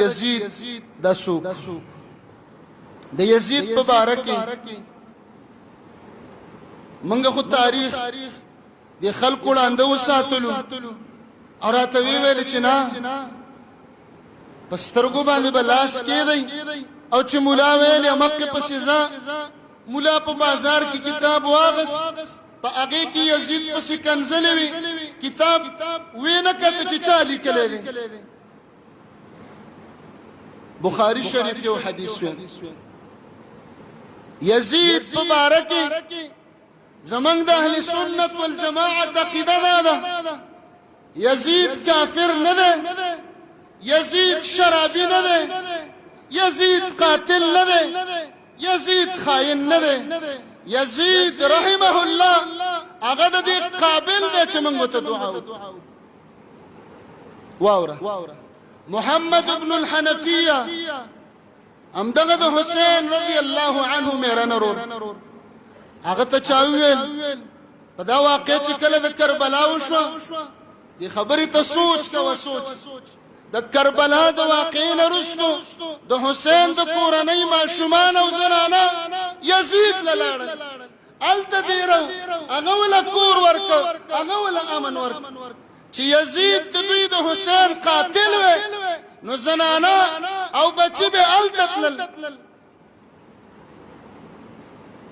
یزید دا سوق د یزید په باره کې منګه خو تاریخ د خلکو وړاندې وساتلو او راته ویل چې نه په سترګو باندې بلاس کېدی او چې مولا ویل مکه په سزا مولا په بازار کې کتاب واغس په هغه کې یزید په سکنزلې وی کتاب وینه کته چې چالي کړي بخاری شریف یو حدیث وی یزید مبارک زمنګ د اهل سنت والجماعت عقیده ده یزید کافر نه ده یزید شرابی نه ده یزید قاتل نه ده یزید خائن نه ده یزید رحمه الله هغه د قابل ده چې موږ ته دعا واوره محمد ابن الحنفیه امدغه د حسین رضی الله عنه میرا نرور هغه ته چاویل په دا واقع چې کله د کربلا وشو دی خبرې ته سوچ د کربلا د واقع نه رسو د حسین د کورنۍ ماشومان او زنانه یزید لاله الته دیرو هغه ول کور ورکو هغه ول امن ورکو چې یزید د دوی د حسین قاتل و نو زنانه او بچی به التتل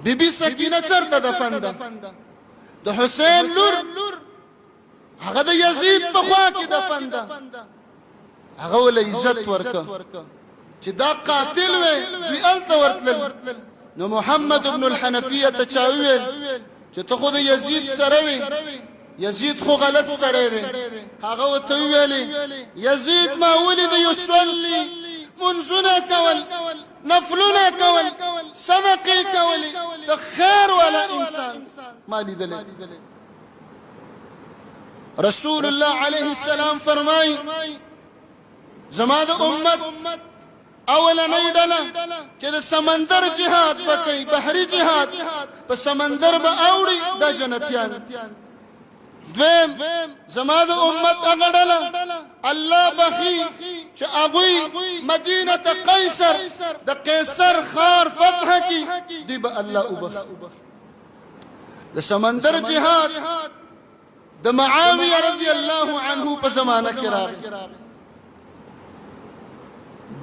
بیبي سکینه چرته دفن ده د حسین لور هغه د یزید په خوا کې دفن ده هغه ول عزت ورکو چې دا قاتل و وی الته ورتل نو محمد ابن الحنفیه تچاویل چې ته خو د یزید سره وی یزید خو غلط سره دی هغه وته ویلي یزید ما ولید یصلی منزنا کول نفلنا کول صدقه کول د خیر ولا انسان ما لیدل رسول الله علیه السلام فرمای زما د امت اولا نیدله چې د سمندر جهاد وکي بحری جهاد په سمندر به اوړي د جنتیان دویم زما د امت اغړله الله بخي چې اغوي مدینه قیصر د قیصر خار فتح کی دی به الله وبخ د سمندر جهاد د معاویه رضی الله عنه په زمانه کې راغی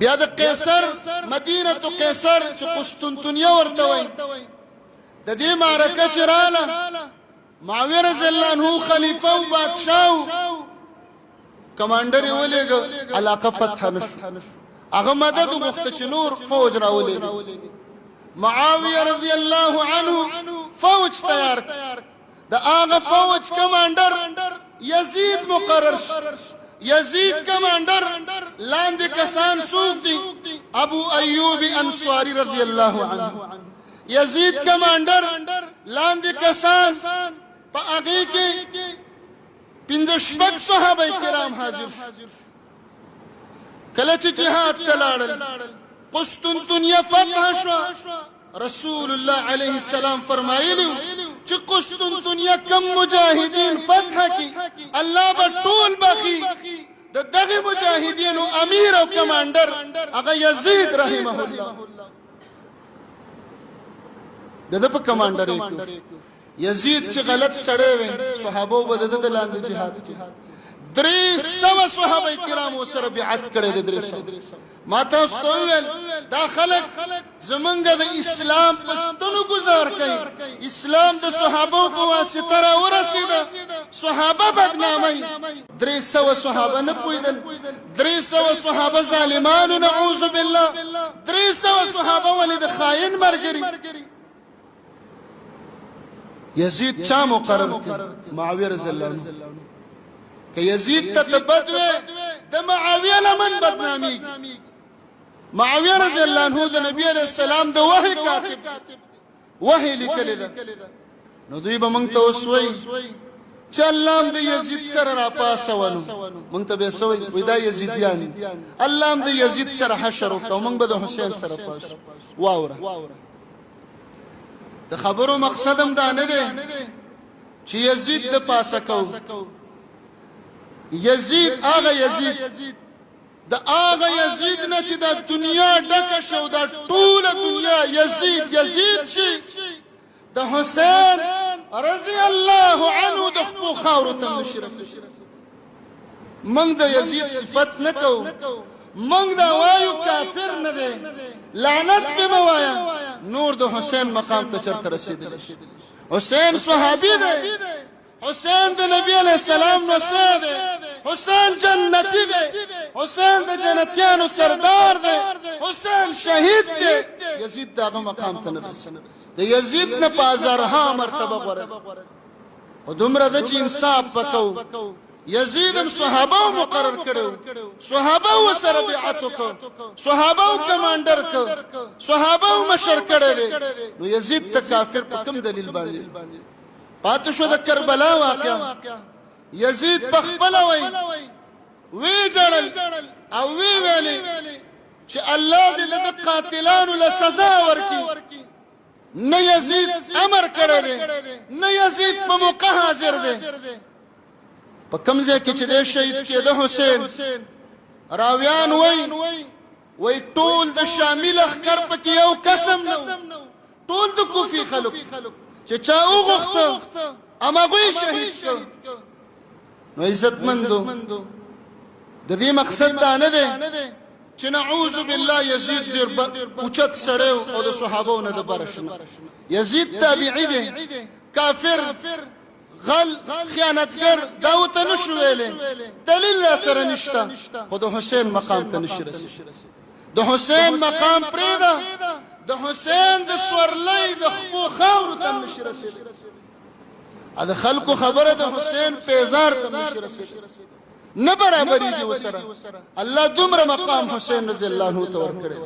بیا د قیصر مدینه قیصر چې قسطنطنیه ورته وای د دې معرکه چې رااله معاویه رضی الله عنه خلیفہ او بادشاہ کمانډر یې ولېګ علاقه فتح نشو هغه مدد وغوښته چې نور فوج راولېږي معاویه رضی الله عنه فوج تیار د هغه فوج کمانډر یزید مقرر یزید کمانډر لاندې کسان څوک دي ابو ایوب انصاری رضی الله عنه یزید کمانډر لاندې کسان په هغه کې پنځه شپږ صحابه کرام حاضر کله چې جهاد تلاړل قسطنطنیه فتح شو رسول الله علیه السلام فرمایلی چې قسطنطنیه کم مجاهدین فتح کی الله به ټول بخي د دغه مجاهدینو امیر او کمانډر هغه یزید رحمه الله دغه په کمانډر یزید چې غلط سړی و صحابه به د لاندې جهاد 300 صحابه کرام سره بیعت کړي د 300 ما تاسو ویل دا خلک زمونږ د اسلام پښتنو گزار کوي اسلام د صحابه په واسطه را ورسیده صحابه بدنامي 300 صحابه نه پویدل 300 صحابه ظالمانو نعوذ بالله 300 صحابه ولید خائن مرګري یزید چا مقرر معاویه رضی الله عنه که یزید تتبدوه د معاویه لمن بدنامی معاویه رضی الله عنه د نبی علیہ السلام د وحی کاتب وحی لیکل ده نو دوی به مونږ ته وسوي چې الله هم د یزید سره را پاسونو مونږ ته به سوي وای دا یزیدیان الله هم د یزید سره حشر وکړو مونږ به د حسین سره پاسو واوره د خبرو مقصدم دا نه دی چې یزید د پاسه کو یزید هغه یزید د هغه یزید نه چې د دنیا ډکه شو د ټوله دنیا یزید شي د حسین رضی الله عنه د خپل خاورو ته نشي رسېدلی موږ د یزید صفت نه کوو موږ دا وایو کافر نه دی لعنت به مه وایه نور د حسین مقام ته چرته رسېدلی حسین صحابي دی حسین د نبی علیہ السلام نوسه دی حسین جنتی دی حسین د جنتیانو سردار دی حسین شهید دی یزید دغه مقام ته نه رسېدلی د یزید نه په هزارها مرتبه غوره او دومره ده چې انصاف وکړو یزید هم صحابه مقرر کړو صحابه ورسره بیعت وکړو صحابه کمانډر کړو صحابه مشر کړی دی نو یزید ته کافر په کوم دلیل باندې پاتې شو د کربلا واقعه یزید په خپله وی جړل او وی ویلي چې الله دې د قاتلانو له سزا ورکړي نه یزید امر کړی دی نه یزید په موقع حاضر دی په کوم ځای کې چې دی شهید کېده حسین راویان وی ټول د شامي لښکر پکې یو قسم نه ټول د کوفي خلک چې چا وغوښته هماغوی شهید کړ نو عزتمندو د دې مقصد دا نه دی چې نعوذ بالله یزید ډېر اوچت سړی او د صحابو نه د بره شنه یزید تابعي دی کافر غل خیانتګر دا ورته نشو ویلی دلیل را سره نشته خو د حسین مقام ته نشي رسېدلی د حسین مقام پرېږده د حسین د سورلۍ د خپو خاورو ته هم نشي رسېدلی د خلکو خبره د حسین پیزار ته هم نشي رسېدلی نه برابرېږي ورسره الله دومره مقام حسین رضی الله عنه ته ورکړی